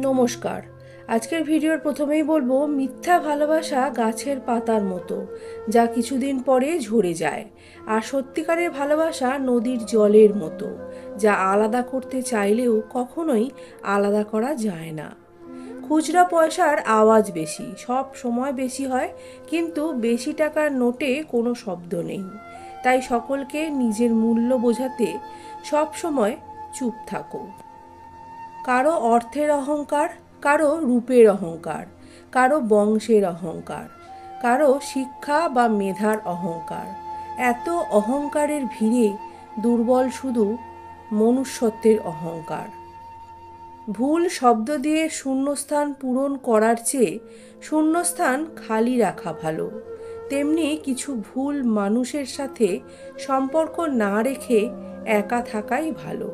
নমস্কার। আজকের ভিডিওর প্রথমেই বলবো, মিথ্যা ভালোবাসা গাছের পাতার মতো, যা কিছুদিন পরে ঝরে যায়। আর সত্যিকারের ভালোবাসা নদীর জলের মতো, যা আলাদা করতে চাইলেও কখনোই আলাদা করা যায় না। খুচরা পয়সার আওয়াজ বেশি, সব সময় বেশি হয়, কিন্তু বেশি টাকার নোটে কোনো শব্দ নেই। তাই সকলকে নিজের মূল্য বোঝাতে সব সময় চুপ থাকো। কারো অর্থের অহংকার, কারো রূপের অহংকার, কারো বংশের অহংকার, কারো শিক্ষা বা মেধার অহংকার। এত অহংকারের ভিড়ে দুর্বল শুধু মনুষ্যত্বের অহংকার। ভুল শব্দ দিয়ে শূন্যস্থান পূরণ করার চেয়ে শূন্যস্থান খালি রাখা ভালো। তেমনি কিছু ভুল মানুষের সাথে সম্পর্ক না রেখে একা থাকাই ভালো।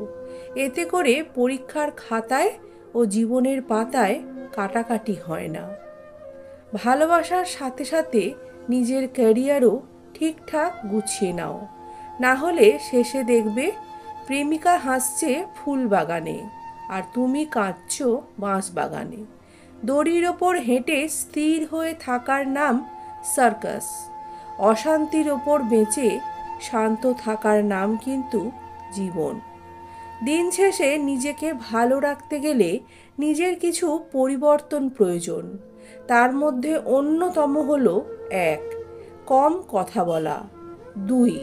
এতে করে পরীক্ষার খাতায় ও জীবনের পাতায় কাটাকাটি হয় না। ভালোবাসার সাথে সাথে নিজের ক্যারিয়ারও ঠিকঠাক গুছিয়ে নাও, না হলে শেষে দেখবে প্রেমিকা হাসছে ফুল বাগানে আর তুমি কাঁদছো বাঁশ বাগানে। দড়ির ওপর হেঁটে স্থির হয়ে থাকার নাম সার্কাস। অশান্তির ওপর বেঁচে শান্ত থাকার নাম কিন্তু জীবন। দিন শেষে নিজেকে ভালো রাখতে গেলে নিজের কিছু পরিবর্তন প্রয়োজন। তার মধ্যে অন্যতম হলো ১. কম কথা বলা। ২.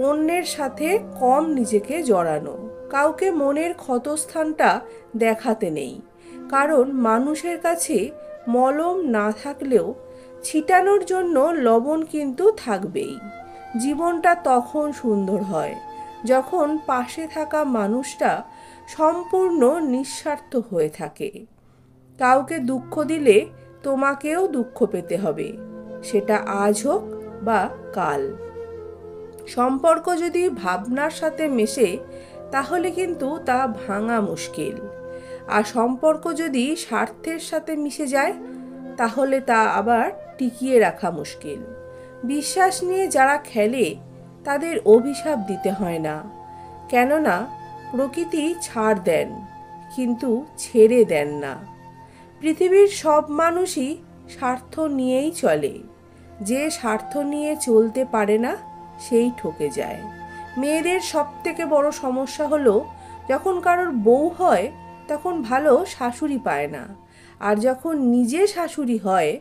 অন্যের সাথে কম নিজেকে জড়ানো। কাউকে মনের ক্ষতস্থানটা দেখাতে নেই, কারণ মানুষের কাছে মলম না থাকলেও ছিটানোর জন্য লবণ কিন্তু থাকবেই। জীবনটা তখন সুন্দর হয় যখন পাশে থাকা মানুষটা সম্পূর্ণ নিঃস্বার্থ হয়ে থাকে। কাউকে দুঃখ দিলে তোমাকেও দুঃখ পেতে হবে, সেটা আজ হোক বা কাল। সম্পর্ক যদি ভাবনার সাথে মেশে তাহলে কিন্তু তা ভাঙা মুশকিল। আর সম্পর্ক যদি স্বার্থের সাথে মিশে যায় তাহলে তা আবার টিকিয়ে রাখা মুশকিল। বিশ্বাস নিয়ে যারা খেলে তাদের অভিশাপ দিতে হয় না, কেননা প্রকৃতি ছাড় দেন কিন্তু ছেড়ে দেন না। পৃথিবীর সব মানুষই স্বার্থ নিয়েই চলে। যে স্বার্থ নিয়ে চলতে পারে না সেই ঠকে যায়। মেয়েদের সবথেকে বড় সমস্যা হলো, যখন কারোর বউ হয় তখন ভালো শাশুড়ি পায় না, আর যখন নিজে শাশুড়ি হয়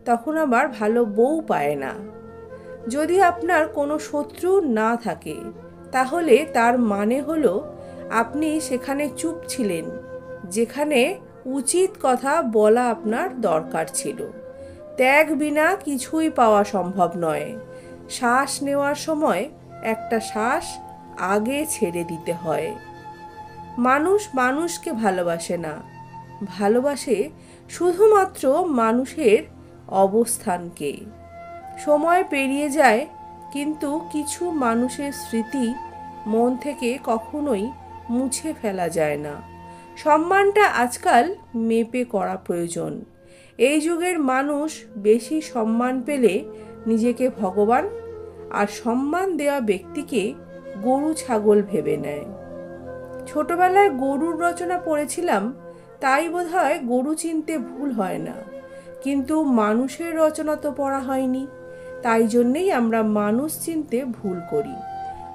তখন আবার ভালো বউ পায় না। যদি আপনার কোনো শত্রু না থাকে তাহলে তার মানে হলো আপনি সেখানে চুপ ছিলেন, যেখানে উচিত কথা বলা আপনার দরকার ছিল। ত্যাগ বিনা কিছুই পাওয়া সম্ভব নয়। শ্বাস নেওয়ার সময় একটা শ্বাস আগে ছেড়ে দিতে হয়। মানুষ মানুষকে ভালোবাসে না, ভালোবাসে শুধুমাত্র মানুষের অবস্থানকে। সময় পেরিয়ে যায়, কিন্তু কিছু মানুষের স্মৃতি মন থেকে কখনোই মুছে ফেলা যায় না। সম্মানটা আজকাল মেপে করা প্রয়োজন। এই যুগের মানুষ বেশি সম্মান পেলে নিজেকে ভগবান আর সম্মান দেওয়া ব্যক্তিকে গরু ছাগল ভেবে নেয়। ছোটবেলায় গরুর রচনা পড়েছিলাম, তাই বোধহয় গরু চিনতে ভুল হয় না। কিন্তু মানুষের রচনা তো পড়া হয়নি, তাই জন্যেই আমরা মানুষ চিনতে ভুল করি।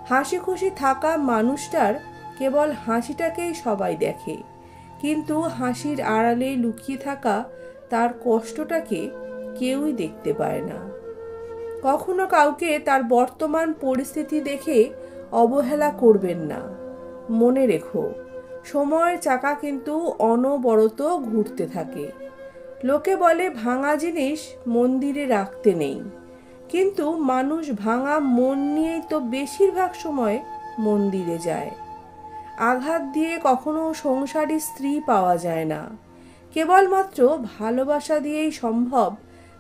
হাসি খুশি থাকা মানুষটার কেবল হাসিটাকেই সবাই দেখে, কিন্তু হাসির আড়ালে লুকিয়ে থাকা তার কষ্টটাকে কেউই দেখতে পায় না। কখনো কাউকে তার বর্তমান পরিস্থিতি দেখে অবহেলা করবেন না। মনে রেখো, সময়ের চাকা কিন্তু অনবরত ঘুরতে থাকে। লোকে বলে ভাঙা জিনিস মন্দিরে রাখতে নেই, কিন্তু মানুষ ভাঙা মন নিয়েই তো বেশিরভাগ সময় মন্দিরে যায়। আঘাত দিয়ে কখনো সংসারী স্ত্রী পাওয়া যায় না। কেবলমাত্র ভালোবাসা দিয়েই সম্ভব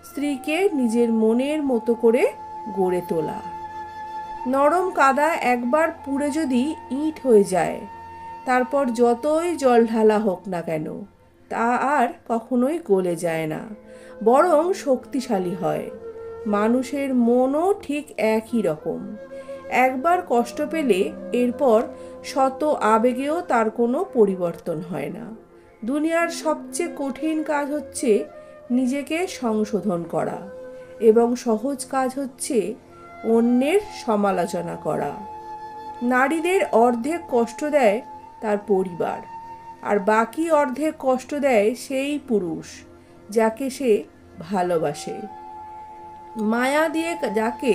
স্ত্রীকে নিজের মনের মতো করে গড়ে তোলা। নরম কাদা একবার পুড়ে যদি ইট হয়ে যায়, তারপর যতই জল ঢালা হোক না কেন তা আর কখনোই গলে যায় না, বরং শক্তিশালী হয়। মানুষের মনও ঠিক একই রকম। একবার কষ্ট পেলে এরপর শত আবেগেও তার কোনো পরিবর্তন হয় না। দুনিয়ার সবচেয়ে কঠিন কাজ হচ্ছে নিজেকে সংশোধন করা, এবং সহজ কাজ হচ্ছে অন্যের সমালোচনা করা। নারীদের অর্ধেক কষ্ট দেয় তার পরিবার, আর বাকি অর্ধেক কষ্ট দেয় সেই পুরুষ যাকে সে ভালোবাসে। মায়া দিয়ে যাকে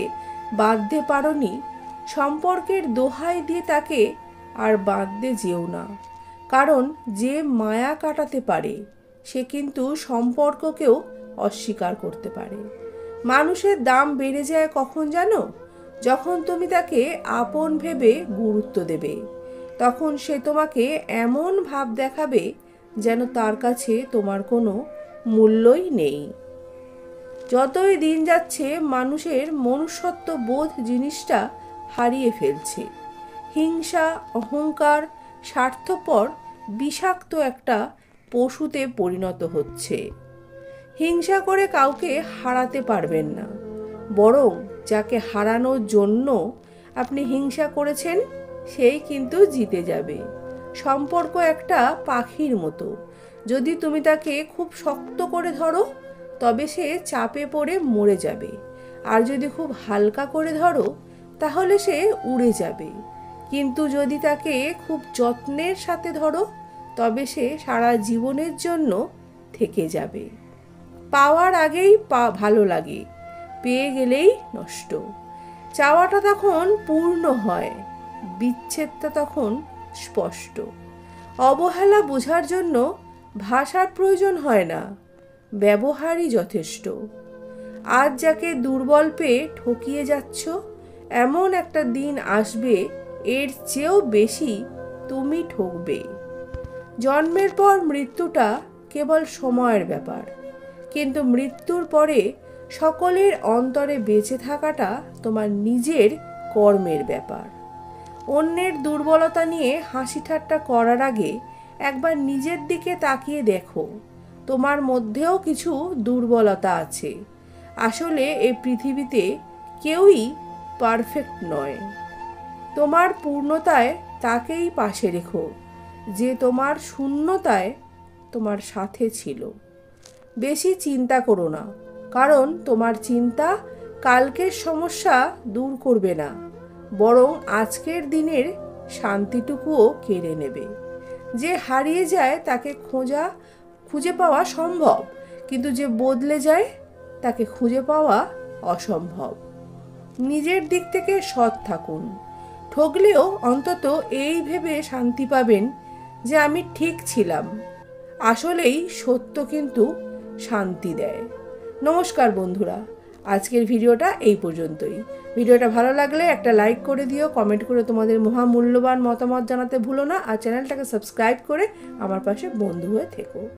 বাঁধতে পারোনি, সম্পর্কের দোহাই দিয়ে তাকে আর বাঁধতে যেও না। কারণ যে মায়া কাটাতে পারে সে কিন্তু সম্পর্ককেও অস্বীকার করতে পারে। মানুষের দাম বেড়ে যায় কখন জানো? যখন তুমি তাকে আপন ভেবে গুরুত্ব দেবে। তখন সে তোমাকে এমন ভাব দেখাবে যেন তার কাছে তোমার কোনো মূল্যই নেই। যতই দিন যাচ্ছে মানুষের মনুষ্যত্ব বোধ জিনিসটা হারিয়ে ফেলছে। হিংসা, অহংকার, স্বার্থপর বিষাক্ত একটা পশুতে পরিণত হচ্ছে। হিংসা করে কাউকে হারাতে পারবেন না, বরং যাকে হারানোর জন্য আপনি হিংসা করেছেন সেই কিন্তু জিতে যাবে। সম্পর্ক একটা পাখির মতো, যদি তুমি তাকে খুব শক্ত করে ধরো তবে সে চাপে পড়ে মরে যাবে, আর যদি খুব হালকা করে ধরো তাহলে সে উড়ে যাবে। কিন্তু যদি তাকে খুব যত্নের সাথে ধরো তবে সে সারা জীবনের জন্য থেকে যাবে। পাওয়ার আগেই ভালো লাগে, পেয়ে গেলেই নষ্ট। চাওয়াটা তখন পূর্ণ হয়, বিচ্ছেদটা তখন স্পষ্ট। অবহেলা বোঝার জন্য ভাষার প্রয়োজন হয় না, ব্যবহারই যথেষ্ট। আজ যাকে দুর্বল পেয়ে ঠকিয়ে যাচ্ছ, এমন একটা দিন আসবে এর চেয়েও বেশি তুমি ঠকবে। জন্মের পর মৃত্যুটা কেবল সময়ের ব্যাপার, কিন্তু মৃত্যুর পরে সকলের অন্তরে বেঁচে থাকাটা তোমার নিজের কর্মের ব্যাপার। অন্যের দুর্বলতা নিয়ে হাসি ঠাট্টা করার আগে একবার নিজের দিকে তাকিয়ে দেখো, তোমার মধ্যেও কিছু দুর্বলতা আছে। আসলে এই পৃথিবীতে কেউই পারফেক্ট নয়। তোমার পূর্ণতায় তাকেই পাশে রেখো যে তোমার শূন্যতায় তোমার সাথে ছিল। বেশি চিন্তা করো না, কারণ তোমার চিন্তা কালকের সমস্যা দূর করবে না, বরং আজকের দিনের শান্তিটুকুও কেড়ে নেবে। যে হারিয়ে যায় তাকে খুঁজে পাওয়া সম্ভব, কিন্তু যে বদলে যায় তাকে খুঁজে পাওয়া অসম্ভব। নিজের দিক থেকে সৎ থাকুন, ঠকলেও অন্তত এই ভেবে শান্তি পাবেন যে আমি ঠিক ছিলাম। আসলেই সত্য কিন্তু শান্তি দেয়। নমস্কার বন্ধুরা, আজকের ভিডিওটা এই পর্যন্তই। ভিডিওটা ভালো লাগলে একটা লাইক করে দিও, কমেন্ট করে তোমাদের মহামূল্যবান মতামত জানাতে ভুলো না, আর চ্যানেলটাকে সাবস্ক্রাইব করে আমার পাশে বন্ধু হয়ে থেকো।